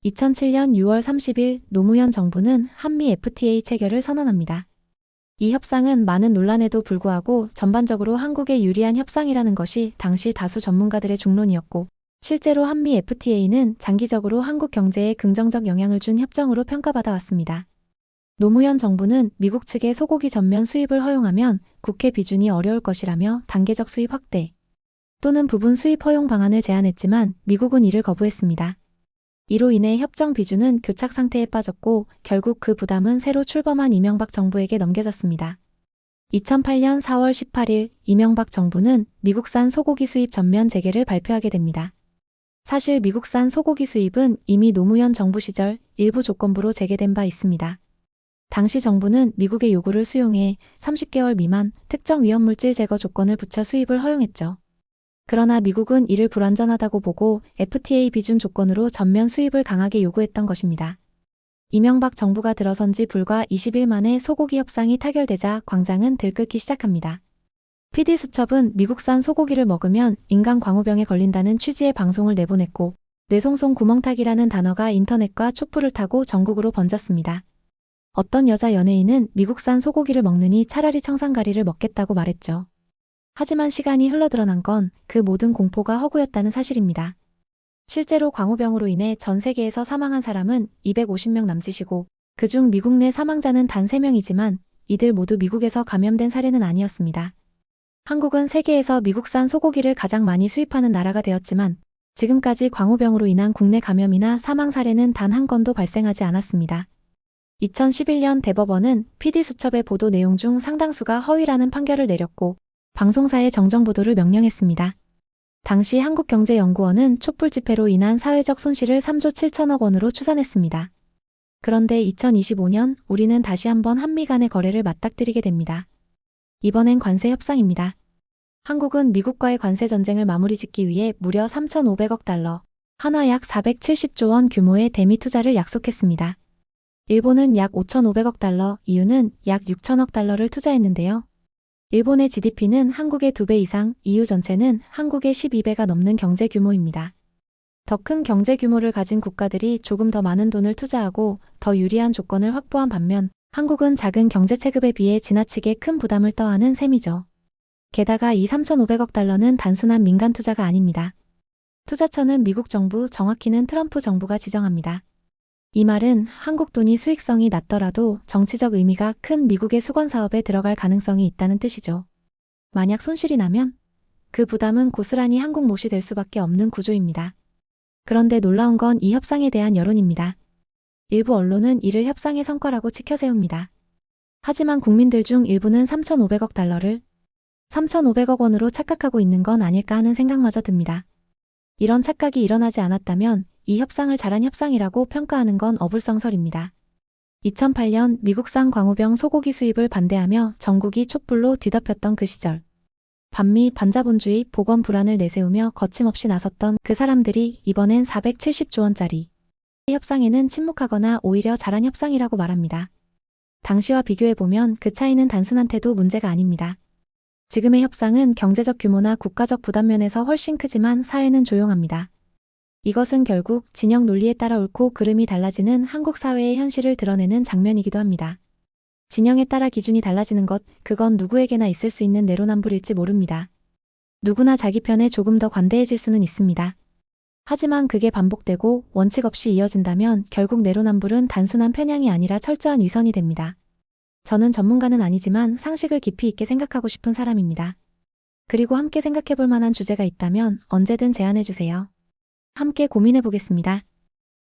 2007년 6월 30일 노무현 정부는 한미 FTA 체결을 선언합니다. 이 협상은 많은 논란에도 불구하고 전반적으로 한국에 유리한 협상이라는 것이 당시 다수 전문가들의 중론이었고, 실제로 한미 FTA는 장기적으로 한국 경제에 긍정적 영향을 준 협정으로 평가받아 왔습니다. 노무현 정부는 미국 측의 소고기 전면 수입을 허용하면 국회 비준이 어려울 것이라며 단계적 수입 확대 또는 부분 수입 허용 방안을 제안했지만 미국은 이를 거부했습니다. 이로 인해 협정 비준은 교착 상태에 빠졌고 결국 그 부담은 새로 출범한 이명박 정부에게 넘겨졌습니다. 2008년 4월 18일 이명박 정부는 미국산 소고기 수입 전면 재개를 발표하게 됩니다. 사실 미국산 소고기 수입은 이미 노무현 정부 시절 일부 조건부로 재개된 바 있습니다. 당시 정부는 미국의 요구를 수용해 30개월 미만 특정 위험물질 제거 조건을 붙여 수입을 허용했죠. 그러나 미국은 이를 불완전하다고 보고 FTA 비준 조건으로 전면 수입을 강하게 요구했던 것입니다. 이명박 정부가 들어선 지 불과 20일 만에 소고기 협상이 타결되자 광장은 들끓기 시작합니다. PD수첩은 미국산 소고기를 먹으면 인간 광우병에 걸린다는 취지의 방송을 내보냈고 뇌송송 구멍타기라는 단어가 인터넷과 촛불을 타고 전국으로 번졌습니다. 어떤 여자 연예인은 미국산 소고기를 먹느니 차라리 청산가리를 먹겠다고 말했죠. 하지만 시간이 흘러 드러난 건 그 모든 공포가 허구였다는 사실입니다. 실제로 광우병으로 인해 전 세계에서 사망한 사람은 250명 남짓이고 그중 미국 내 사망자는 단 3명이지만 이들 모두 미국에서 감염된 사례는 아니었습니다. 한국은 세계에서 미국산 소고기를 가장 많이 수입하는 나라가 되었지만 지금까지 광우병으로 인한 국내 감염이나 사망 사례는 단 한 건도 발생하지 않았습니다. 2011년 대법원은 PD수첩의 보도 내용 중 상당수가 허위라는 판결을 내렸고 방송사의 정정 보도를 명령했습니다. 당시 한국경제연구원은 촛불 집회로 인한 사회적 손실을 3조 7천억 원으로 추산했습니다. 그런데 2025년 우리는 다시 한번 한미 간의 거래를 맞닥뜨리게 됩니다. 이번엔 관세 협상입니다. 한국은 미국과의 관세 전쟁을 마무리 짓기 위해 무려 3,500억 달러, 한화 약 470조 원 규모의 대미 투자를 약속했습니다. 일본은 약 5,500억 달러, EU는 약 6천억 달러를 투자했는데요. 일본의 GDP는 한국의 2배 이상, EU 전체는 한국의 12배가 넘는 경제 규모입니다. 더 큰 경제 규모를 가진 국가들이 조금 더 많은 돈을 투자하고 더 유리한 조건을 확보한 반면 한국은 작은 경제 체급에 비해 지나치게 큰 부담을 떠안은 셈이죠. 게다가 이 3,500억 달러는 단순한 민간 투자가 아닙니다. 투자처는 미국 정부, 정확히는 트럼프 정부가 지정합니다. 이 말은 한국 돈이 수익성이 낮더라도 정치적 의미가 큰 미국의 수건 사업에 들어갈 가능성이 있다는 뜻이죠. 만약 손실이 나면 그 부담은 고스란히 한국 몫이 될 수밖에 없는 구조입니다. 그런데 놀라운 건 이 협상에 대한 여론입니다. 일부 언론은 이를 협상의 성과라고 치켜세웁니다. 하지만 국민들 중 일부는 3,500억 달러를 3,500억 원으로 착각하고 있는 건 아닐까 하는 생각마저 듭니다. 이런 착각이 일어나지 않았다면 이 협상을 잘한 협상이라고 평가하는 건 어불성설입니다. 2008년 미국산 광우병 소고기 수입을 반대하며 전국이 촛불로 뒤덮였던 그 시절. 반미 반자본주의 보건 불안을 내세우며 거침없이 나섰던 그 사람들이 이번엔 470조 원짜리 협상에는 침묵하거나 오히려 잘한 협상이라고 말합니다. 당시와 비교해보면 그 차이는 단순한 태도 문제가 아닙니다. 지금의 협상은 경제적 규모나 국가적 부담 면에서 훨씬 크지만 사회는 조용합니다. 이것은 결국 진영 논리에 따라 옳고 그름이 달라지는 한국 사회의 현실을 드러내는 장면이기도 합니다. 진영에 따라 기준이 달라지는 것, 그건 누구에게나 있을 수 있는 내로남불일지 모릅니다. 누구나 자기 편에 조금 더 관대해질 수는 있습니다. 하지만 그게 반복되고 원칙 없이 이어진다면 결국 내로남불은 단순한 편향이 아니라 철저한 위선이 됩니다. 저는 전문가는 아니지만 상식을 깊이 있게 생각하고 싶은 사람입니다. 그리고 함께 생각해볼 만한 주제가 있다면 언제든 제안해주세요. 함께 고민해보겠습니다.